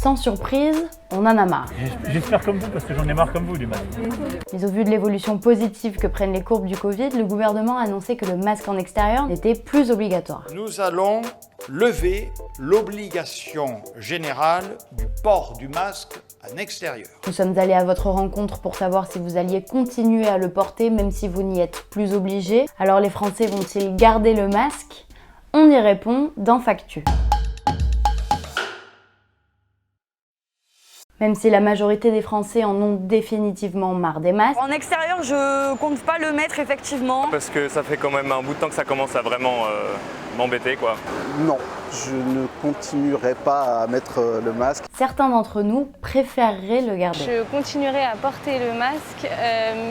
Sans surprise, on en a marre. J'espère comme vous, parce que j'en ai marre comme vous du masque. Mais au vu de l'évolution positive que prennent les courbes du Covid, le gouvernement a annoncé que le masque en extérieur n'était plus obligatoire. Nous allons lever l'obligation générale du port du masque en extérieur. Nous sommes allés à votre rencontre pour savoir si vous alliez continuer à le porter même si vous n'y êtes plus obligé. Alors les Français vont-ils garder le masque? On y répond dans Factu. Même si la majorité des Français en ont définitivement marre des masques. En extérieur, je compte pas le mettre effectivement. Parce que ça fait quand même un bout de temps que ça commence à vraiment m'embêter quoi. Non, je ne continuerai pas à mettre le masque. Certains d'entre nous préféreraient le garder. Je continuerai à porter le masque,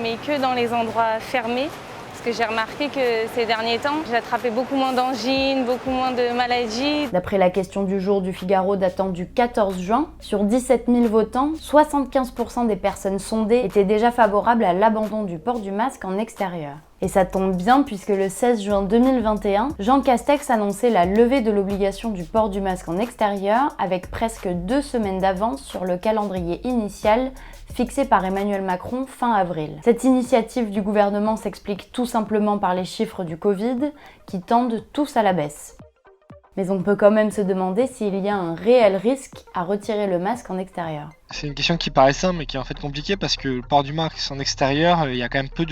mais que dans les endroits fermés. Parce que j'ai remarqué que ces derniers temps, j'ai attrapé beaucoup moins d'angines, beaucoup moins de maladies. D'après la question du jour du Figaro datant du 14 juin, sur 17 000 votants, 75% des personnes sondées étaient déjà favorables à l'abandon du port du masque en extérieur. Et ça tombe bien puisque le 16 juin 2021, Jean Castex annonçait la levée de l'obligation du port du masque en extérieur avec presque 2 semaines d'avance sur le calendrier initial fixé par Emmanuel Macron fin avril. Cette initiative du gouvernement s'explique tout simplement par les chiffres du Covid qui tendent tous à la baisse. Mais on peut quand même se demander s'il y a un réel risque à retirer le masque en extérieur. C'est une question qui paraît simple mais qui est en fait compliquée parce que le port du masque en extérieur, il y a quand même peu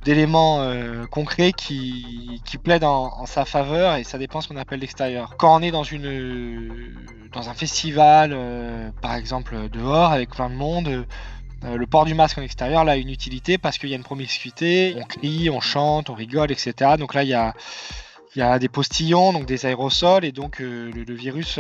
d'éléments concrets qui plaident en sa faveur et ça dépend ce qu'on appelle l'extérieur. Quand on est dans un festival, par exemple dehors avec plein de monde, le port du masque en extérieur là, a une utilité parce qu'il y a une promiscuité, on crie, on chante, on rigole, etc. Donc là il y a des postillons, donc des aérosols, et donc le virus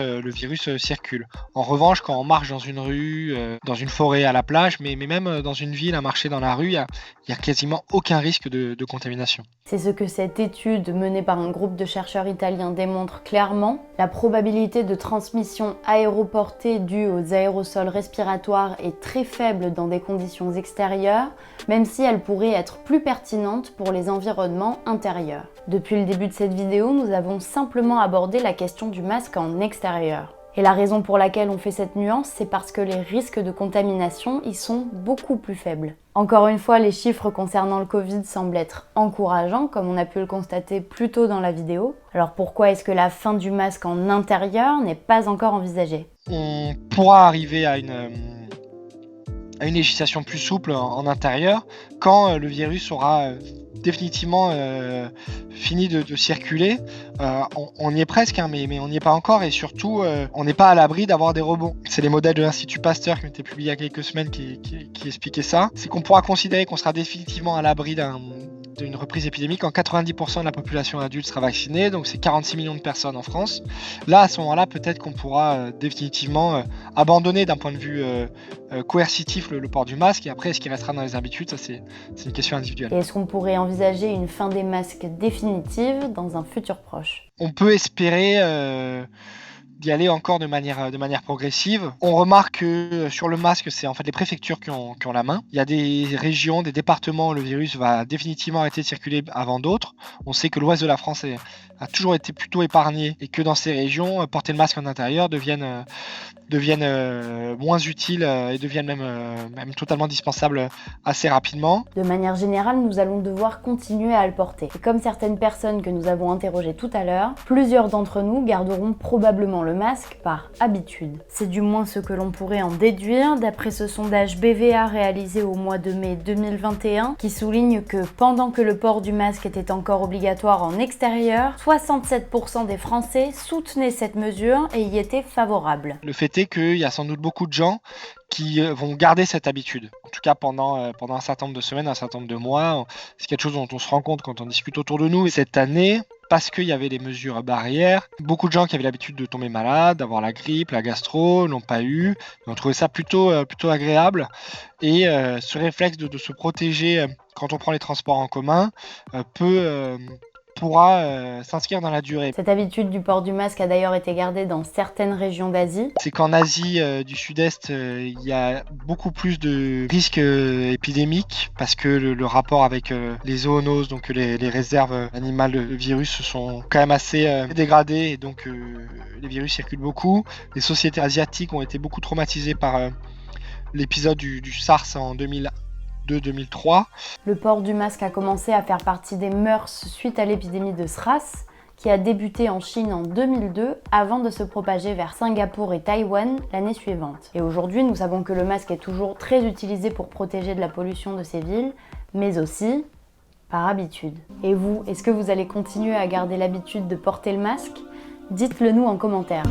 circule. En revanche, quand on marche dans une rue, dans une forêt, à la plage, mais même dans une ville, à marcher dans la rue, il y a quasiment aucun risque de contamination. C'est ce que cette étude menée par un groupe de chercheurs italiens démontre clairement. La probabilité de transmission aéroportée due aux aérosols respiratoires est très faible dans des conditions extérieures, même si elle pourrait être plus pertinente pour les environnements intérieurs. Depuis le début de cette vidéo, nous avons simplement abordé la question du masque en extérieur. Et la raison pour laquelle on fait cette nuance, c'est parce que les risques de contamination y sont beaucoup plus faibles. Encore une fois, les chiffres concernant le Covid semblent être encourageants, comme on a pu le constater plus tôt dans la vidéo. Alors pourquoi est-ce que la fin du masque en intérieur n'est pas encore envisagée? On pourra arriver à une législation plus souple en intérieur quand le virus aura définitivement fini de circuler. On y est presque, hein, mais on n'y est pas encore et surtout on n'est pas à l'abri d'avoir des rebonds. C'est les modèles de l'Institut Pasteur qui ont été publiés il y a quelques semaines qui expliquaient ça. C'est qu'on pourra considérer qu'on sera définitivement à l'abri d'une reprise épidémique quand 90% de la population adulte sera vaccinée, donc c'est 46 millions de personnes en France. Là, à ce moment-là, peut-être qu'on pourra définitivement abandonner d'un point de vue coercitif le port du masque, et après, est-ce qu'il restera dans les habitudes, ça c'est une question individuelle. Et est-ce qu'on pourrait envisager une fin des masques définitive dans un futur proche? On peut espérer d'y aller encore de manière progressive. On remarque que sur le masque, c'est en fait les préfectures qui ont la main. Il y a des régions, des départements où le virus va définitivement arrêter de circuler avant d'autres. On sait que l'ouest de la France a toujours été plutôt épargné et que dans ces régions, porter le masque en intérieur deviennent moins utiles et deviennent même totalement indispensables assez rapidement. De manière générale, nous allons devoir continuer à le porter. Et comme certaines personnes que nous avons interrogées tout à l'heure, plusieurs d'entre nous garderont probablement le masque par habitude. C'est du moins ce que l'on pourrait en déduire d'après ce sondage BVA réalisé au mois de mai 2021 qui souligne que pendant que le port du masque était encore obligatoire en extérieur, 67% des Français soutenaient cette mesure et y étaient favorables. Le fait est qu'il y a sans doute beaucoup de gens qui vont garder cette habitude. En tout cas pendant un certain nombre de semaines, un certain nombre de mois. C'est quelque chose dont on se rend compte quand on discute autour de nous. Et cette année, parce qu'il y avait des mesures barrières, beaucoup de gens qui avaient l'habitude de tomber malades, d'avoir la grippe, la gastro, l'ont pas eu. Ils ont trouvé ça plutôt agréable. Et ce réflexe de se protéger quand on prend les transports en commun peut pourra s'inscrire dans la durée. Cette habitude du port du masque a d'ailleurs été gardée dans certaines régions d'Asie. C'est qu'en Asie du Sud-Est, il y a beaucoup plus de risques épidémiques parce que le rapport avec les zoonoses, donc les réserves animales de virus, se sont quand même assez dégradées et donc les virus circulent beaucoup. Les sociétés asiatiques ont été beaucoup traumatisées par l'épisode du SARS en 2002-2003. Le port du masque a commencé à faire partie des mœurs suite à l'épidémie de SRAS, qui a débuté en Chine en 2002 avant de se propager vers Singapour et Taïwan l'année suivante. Et aujourd'hui, nous savons que le masque est toujours très utilisé pour protéger de la pollution de ces villes, mais aussi par habitude. Et vous, est-ce que vous allez continuer à garder l'habitude de porter le masque ? Dites-le nous en commentaire.